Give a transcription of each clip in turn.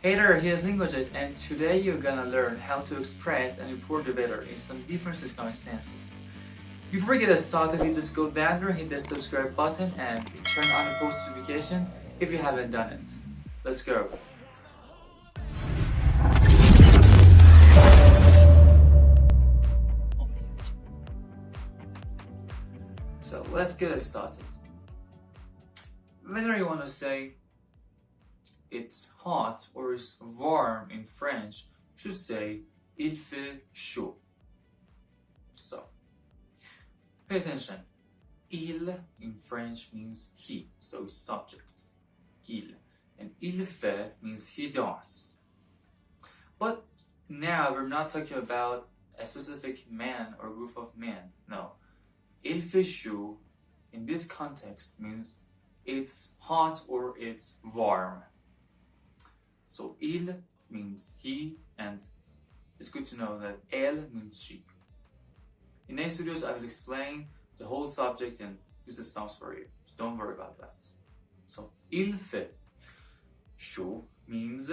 Hey there, here's LingoJet, and today you're gonna learn how to express and import the weather in some different circumstances. Before we get started, you just go down there, hit the subscribe button, and turn on the post notification if you haven't done it. Let's go. So let's get started. Whenever you want to say it's hot or it's warm in French, you should say il fait chaud. So pay attention. Il in French means he, so it's subject. Il. And il fait means he does. But now we're not talking about a specific man or group of men. No. Il fait chaud in this context means it's hot or it's warm. So il means he, and it's good to know that elle means she. In next videos I will explain the whole subject and use the stops for you, so don't worry about that. So il fait chaud means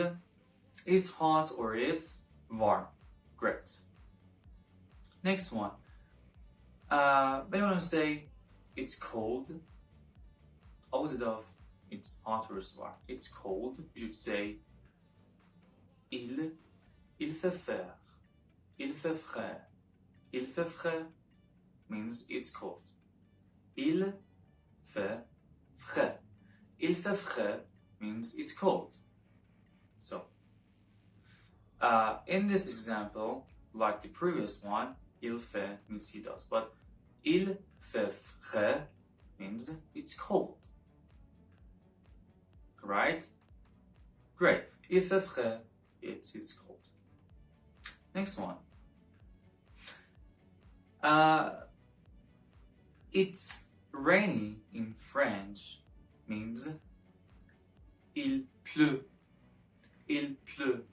it's hot or it's warm. Great. Next one. When you want to say it's cold, opposite of it's hot or it's warm, it's cold, you should say il fait frais, il fait frais. Il fait frais means it's cold. Il fait frais. Il fait frais means it's cold. So, in this example, like the previous one, il fait means he does, but il fait frais means it's cold. Right? Great. Il fait frais, it's cold. Next one. It's rainy in French means il pleut. Il pleut.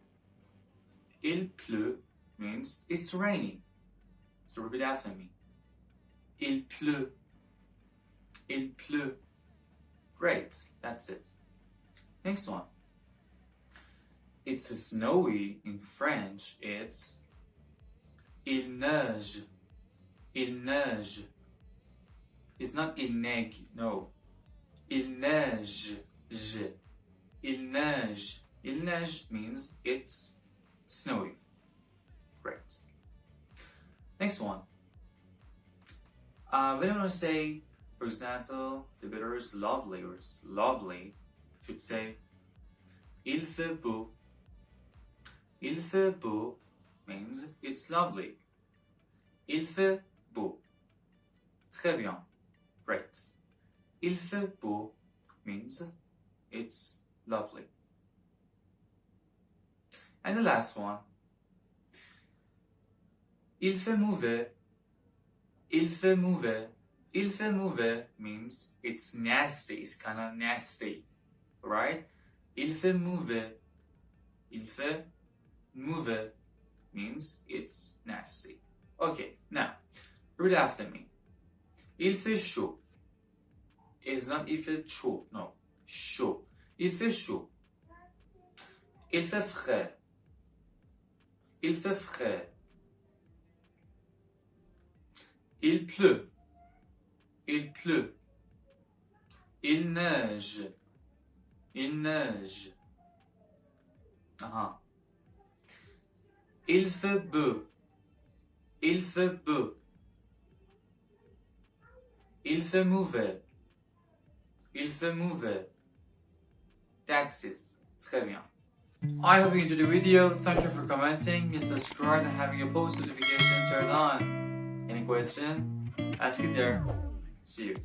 Il pleut means it's rainy. So repeat after me. Il pleut. Il pleut. Great, that's it. Next one. It's snowy in French, it's il neige. Il neige. It's not il neige, no. Il neige. Il neige. Il neige means it's snowy. Great. Next one. When I want to say, for example, the weather is lovely or it's lovely, should say il fait beau. Il fait beau means it's lovely. Il fait beau. Très bien. Great. Il fait beau means it's lovely. And the last one. Il fait mauvais. Il fait mauvais. Il fait mauvais means it's nasty. It's kind of nasty. Right? Il fait mauvais. Il fait mauvais means it's nasty. Okay, now, read after me. Il fait chaud. It's not il fait chaud, no. Chaud. Il fait chaud. Il fait frais. Il fait frais. Il pleut. Il pleut. Il neige. Il neige. Il fait beau. Il fait beau. Il fait mauvais. Il fait mauvais. That's it. Très bien. I hope you enjoyed the video. Thank you for commenting, subscribe, and having your post notifications turned on. Any question? Ask it there. See you.